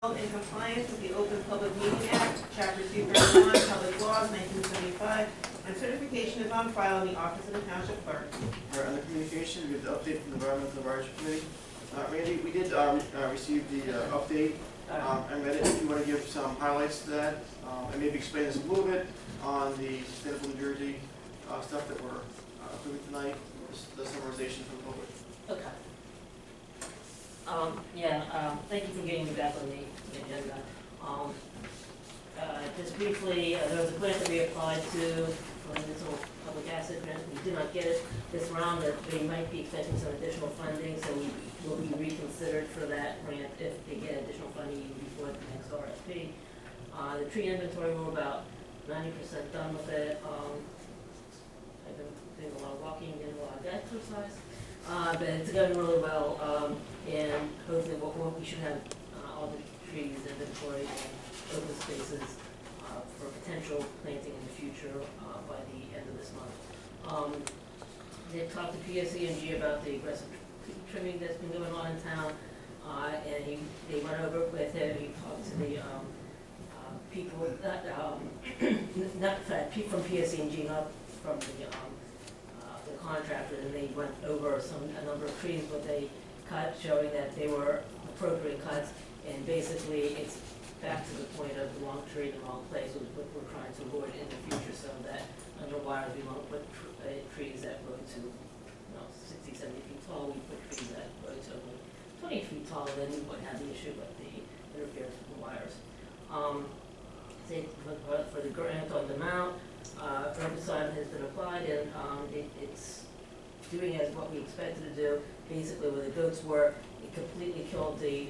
In compliance with the Open Public Meeting Act, Chapter 231, Public Laws, 1975, and certification is on file in the office of the Township Clerk. Under communication, we have the update from the Environmental Advisory Committee. Randy, we did receive the update. I read it. If you want to give some highlights to that, and maybe explain this a little bit on the Sustainable New Jersey stuff that we're approving tonight, the summarization for the public. Okay. Thank you for getting me back on the agenda. Just briefly, there was a grant that we applied to for the municipal public asset grant. We did not get it this round, but they might be expecting some additional funding, so we will be reconsidered for that grant if they get additional funding even before the next RFP. The tree inventory, we're about 90% done with it. I've been doing a lot of walking and a lot of exercise. But it's going really well, and hopefully we should have all the trees inventory and open spaces for potential planting in the future by the end of this month. They talked to PSE&G about the aggressive trimming that's been going on in town, and they went over it with him. He talked to the people, not from PSE&G, not from the contractor, and they went over a number of trees what they cut, showing that they were appropriate cuts, and basically it's back to the point of the wrong tree in the wrong place, which we're trying to avoid in the future, so that under wires we won't put trees that grow to 60, 70 feet tall. We put trees that grow to only 20 feet tall, then we wouldn't have the issue with the interference with the wires. For the grant on the mount, herbicide has been applied, and it's doing as what we expected to do. Basically, where the goats were, it completely killed the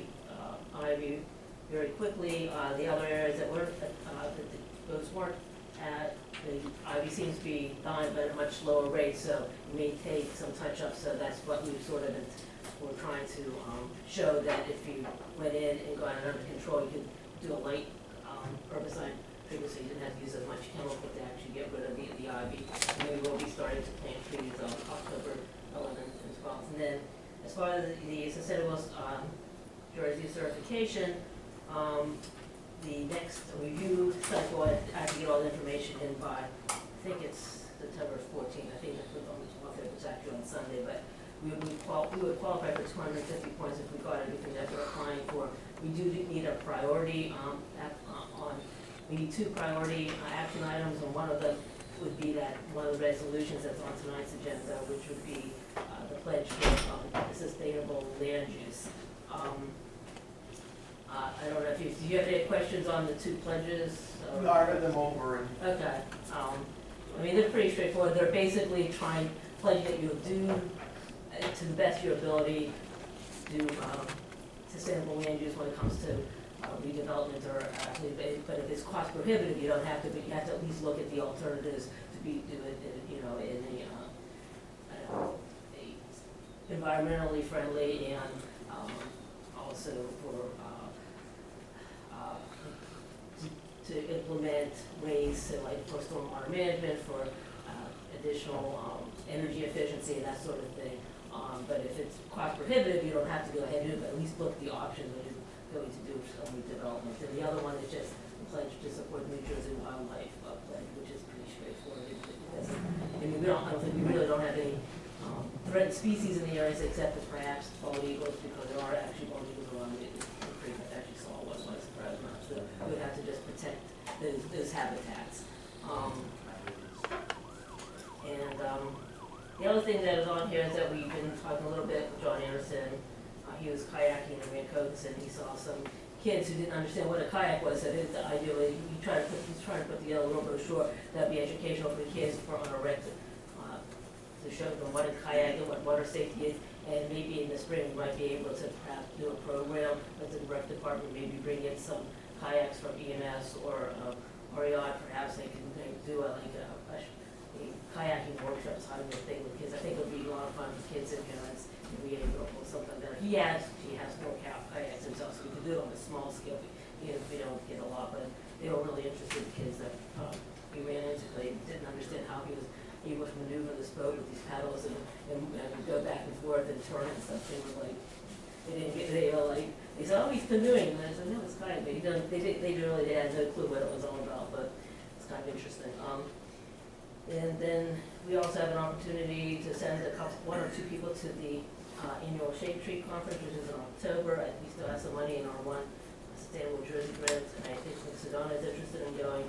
ivy very quickly. The other areas that the goats weren't at, the ivy seems to be dying, but at a much slower rate, so it may take some touch-up. So that's what we've we're trying to show, that if you went in and got it under control, you could do a light herbicide treatment, so you didn't have to use as much chemical to actually get rid of the ivy. And then we will be starting to plant trees on October 11th and 12th. And then as far as the Sustainable Jersey certification, the next review cycle, I have to get all the information in by, I think it's September 14th. I think it's on the 12th, it's actually on Sunday, but we would qualify for 250 points if we got everything that we're applying for. We do need a priority we need two priority action items, and one of them would be that one of the resolutions that's on tonight's agenda, which would be the pledge for sustainable land use. I don't know if do you have any questions on the two pledges? No, I read them over. Okay. I mean, they're pretty straightforward. They're basically pledging that you'll do, to the best of your ability, do sustainable land use when it comes to redevelopment, or but if it's cost prohibitive, you don't have to, but you have to at least look at the alternatives to do it, in a environmentally friendly and also for to implement ways to, like, for stormwater management, for additional energy efficiency and that sort of thing. But if it's cost prohibitive, you don't have to go ahead and do it, but at least look at the options when you're going to do some redevelopment. And the other one is just the pledge to support New Jersey wildlife pledge, which is pretty straightforward. We really don't have any threatened species in the areas except for perhaps bald eagles, because there are actually bald eagles around the creek. I actually saw one, so I was surprised not. So we would have to just protect those habitats. The other thing that is on here is that we've been talking a little bit with John Anderson. He was kayaking in Rancoats, and he saw some kids who didn't understand what a kayak was. So his idea was he's trying to put together a little brochure that would be educational for the kids on a rec, to show them what a kayak and what water safety is. And maybe in the spring we might be able to perhaps do a program with the rec department, maybe bring in some kayaks from EMS or REI. Perhaps they can do a kayaking workshops, how to do a thing with kids. I think it would be a lot of fun for kids and parents if we able to pull something there. He has more kayaks himself, so we could do it on a small scale. We don't get a lot, but they were really interested in kids that we ran into. They didn't understand how he was able to maneuver this boat with these paddles and go back and forth and turn and stuff. They were like, they were like, they said, oh, he's canoeing, and I said, no, it's kayak, but they had no clue what it was all about, but it's kind of interesting. And then we also have an opportunity to send one or two people to the annual Shade Tree Conference, which is in October. We still have some money in our one Sustainable Jersey grant, and I think Sedona is interested in going.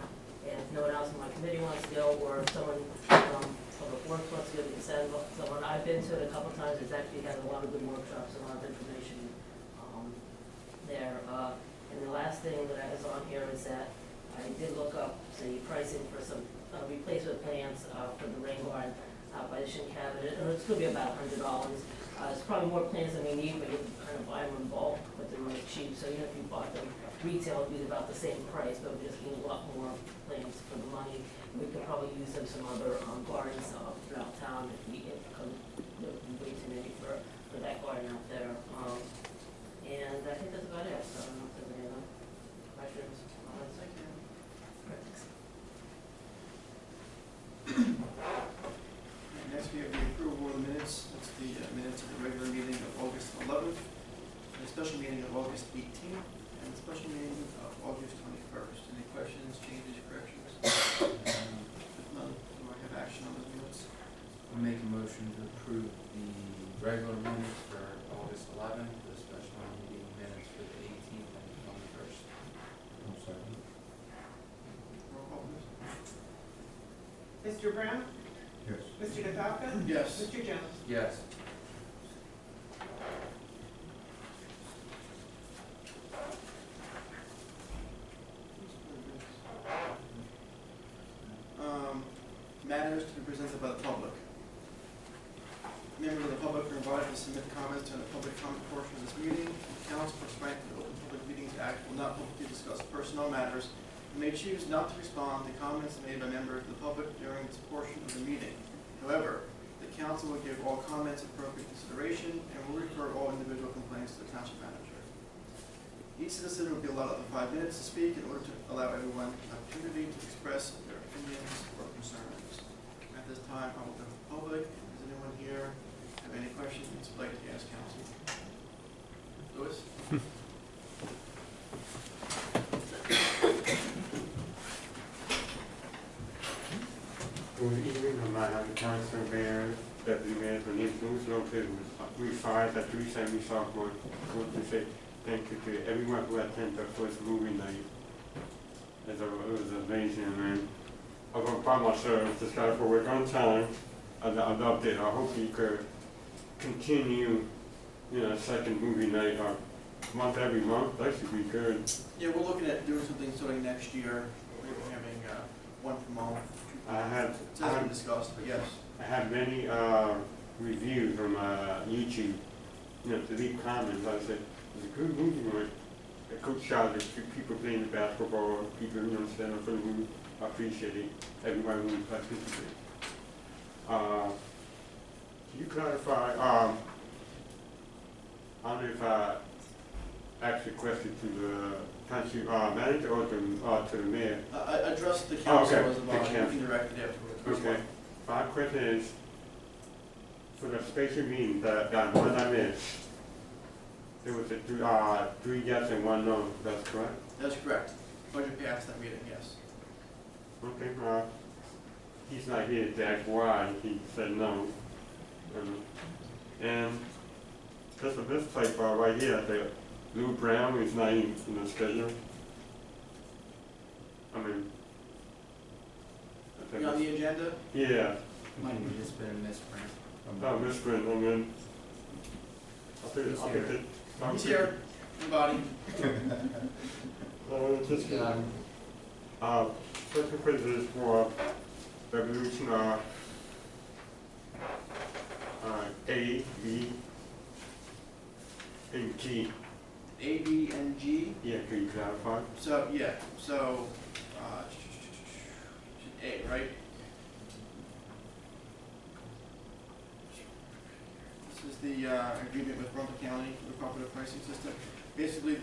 And if no one else on my committee wants to go, or if someone from Public Works wants to go, we can send someone. I've been to it a couple times. It's actually has a lot of good workshops, a lot of information there. And the last thing that I was on here is that I did look up the pricing for some replacement plants for the rain garden out by the shin cabinet. And it's going to be about $100. It's probably more plants than we need, but you can kind of buy them in bulk, but they're really cheap. So even if you bought them retail, it'd be about the same price, but we're just getting a lot more plants for the money. We could probably use them some other gardens throughout town if we come way too many for that garden out there. And I think that's about it. So I don't know if there's any other questions, comments. Next, we have the approval of the minutes. That's the minutes of the regular meeting of August 11th, the special meeting of August 18th, and the special meeting of August 21st. Any questions, changes, corrections? If none, do I have action on those minutes? I'll make a motion to approve the regular minutes for August 11th, the special meeting minutes for the 18th and 21st. I'm sorry. Roll call, please. Mr. Brown? Yes. Mr. Gataka? Yes. Mr. Jones? Yes. Matters to be presented by the public. Members of the public are invited to submit comments during the public comment portion of this meeting. Council pursuant to the Open Public Meetings Act will not publicly discuss personnel matters and may choose not to respond to comments made by members of the public during this portion of the meeting. However, the council will give all comments appropriate consideration and will refer all individual complaints to the township manager. Each citizen will be allowed up to 5 minutes to speak in order to allow everyone an opportunity to express their opinions or concerns. At this time, I will open the public. Does anyone here have any questions you'd like to ask council? Louis? Good evening, I'm Matt Councilor Mayor, Deputy Mayor for New Blues, located with Route 5 at 370 Southwood. I want to say thank you to everyone who attended the first movie night. It was amazing, man. I'm going to find myself to start for work on time. I loved it. I hope you could continue, second movie night every month. That should be good. Yeah, we're looking at doing something starting next year. Maybe having one per month. It hasn't been discussed, but yes. I have many reviews on YouTube, to leave comments. I said, it's a good movie, man. The coach shot people playing the basketball, people stand up for the movie. I appreciate it. Everybody who participated. Can you clarify, I don't know if I asked a question to the township manager or to the mayor. I addressed the council Okay. as about The it. council. You can direct it afterwards. Okay. My question is, for the special meeting, that one I missed, there was a 3 yes and 1 no, that's correct? That's correct. Budget passed that meeting, yes. Okay, he's not here to ask why, he said no. And because of this type right here, the Lou Brown is not in the schedule. I mean, I think You on the agenda? yeah, Might have just been a misprint. oh, misprint, I mean, He's here. He's here, in the body. Just second quiz is for resolution A, B, and G. A, B, and G. Yeah, can you clarify? So, yeah, so, A, right? This is the agreement with Rumple County for the cooperative pricing system. Basically,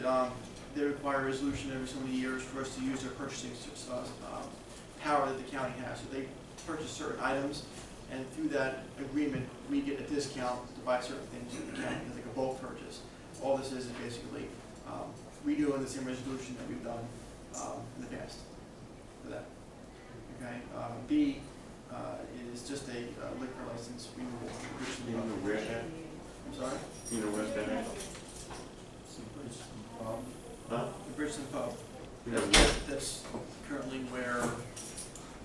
they require a resolution every so many years for us to use their purchasing power that the county has. So they purchase certain items, and through that agreement, we get a discount to buy certain things in the county, it's like a bulk purchase. All this is basically redoing the same resolution that we've done in the past for that. Okay, B is just a liquor license renewal. You know where that, I'm sorry? you know where's that at? Huh? The Bridgeton Pub. You know where? That's currently where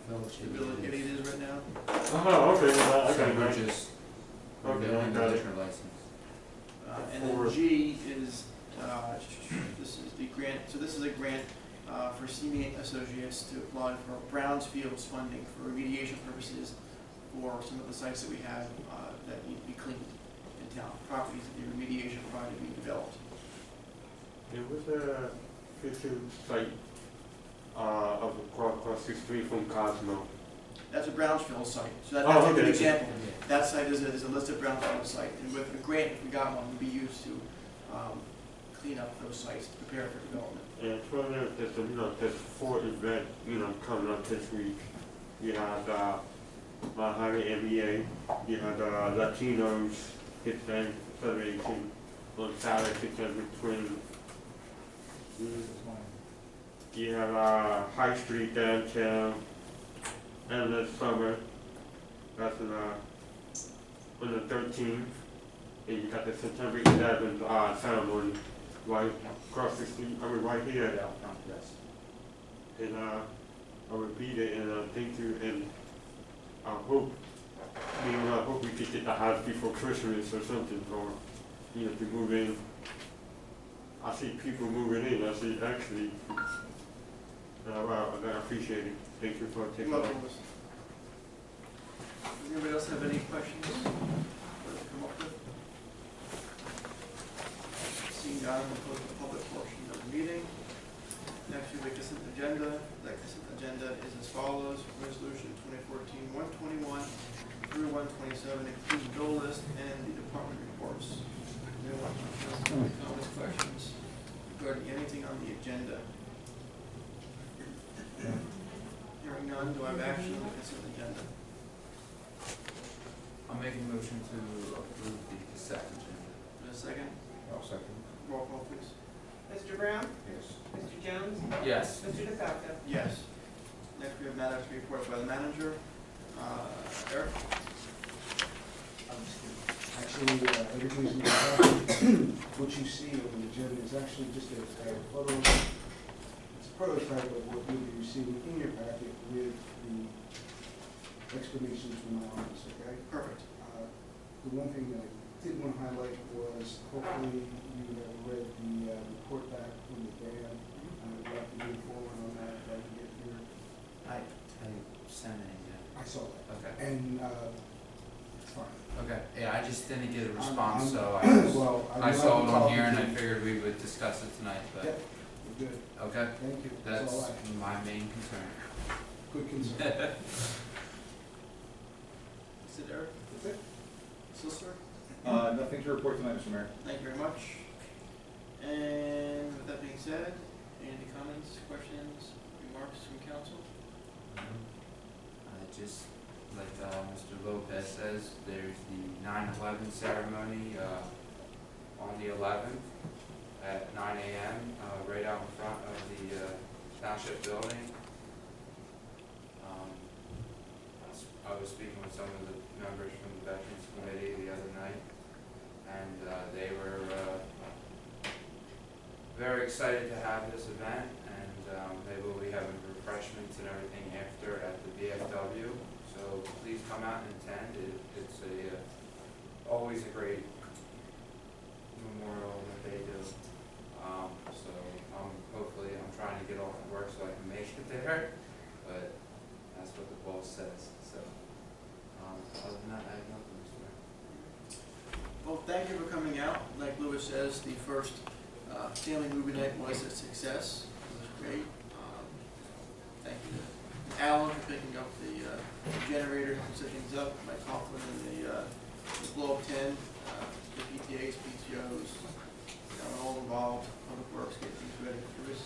the village it is right now. Oh, okay, well, So okay, we're right. just, we're Okay, doing I a got it. different license. And then G is, this is the grant, so this is a grant for CME Associates to apply for Brownsfield's funding for remediation purposes for some of the sites that we have that need to be cleaned in town, properties that the remediation project being developed. There was a fishing site, of across the street from Cosmo. That's a Brownsfield site, so Oh, that's a good okay. example. That site is a listed Brownsfield site, and with a grant, if we got one, would be used to clean up those sites, prepare for development. And for that, there's, there's 4 events, coming up this week. You have, Mahari NBA, you have, Latinos, Hispanic Celebration on Saturday, September 20. You have, High Street downtown, Endless Summer, that's on the 13th. And you got the September 11th, ceremony, right across the street, right here. Yes. And I would be there, and thank you, and I hope we could get the house before Christmas or something, or, to move in. I see people moving in, I see actually, I appreciate it. Thank you for taking You're it. welcome. Does anybody else have any questions to come up with? Seeing none, we'll close the public portion of the meeting. Next, we have a consent agenda. That consent agenda is as follows: Resolution 2014-121 through 127, including bill list and the department reports. Anyone have any comments, questions regarding anything on the agenda? Hearing none, do I have action on the consent agenda? I'll make a motion to approve the consent agenda. In a second, I'll second. roll call please. Mr. Brown? Yes. Mr. Jones? Yes. Mr. DeFalco? Yes. Next, we have matters to be reported by the manager. Eric? Actually, everything's in the packet. What you see on the agenda is actually just a photo. It's a prototype of what you'll be receiving in your packet with the explanations from my office, okay? Perfect. The one thing that I did want to highlight was hopefully you have read the report back from the dam. I would like to move forward on that if I can get here. I sent it, I saw that. Okay. And it's fine. Okay, yeah, I just didn't get a response, so Well, I will saw have it to on talk here and to I you. figured we would discuss it tonight, Yep, but, we're good. okay, Thank you. that's all I, my main concern. good concern. Is it Eric? That's it. Solicitor? Nothing to report tonight, Mr. Mayor. Thank you very much. And with that being said, any comments, questions, remarks from council? Just like Mr. Lopez says, there's the 9/11 ceremony on the 11th at 9 a.m. Right out in front of the Township building. I was speaking with some of the members from the Veterans Committee the other night, and they were very excited to have this event, and they will be having refreshments and everything after at the VFW. So please come out and attend. It's always a great memorial that they do. So hopefully I'm trying to get off of work so I can make it there, but that's what the boss says. So other than that, I have nothing to say. Well, thank you for coming out. Like Lewis says, the first family movie night was a success. It was great. Thank you to Alan for picking up the generator, setting things up, Mike Coughlin and the blow up 10, the PTAs, PTOs, all involved, Public Works, get things ready. It was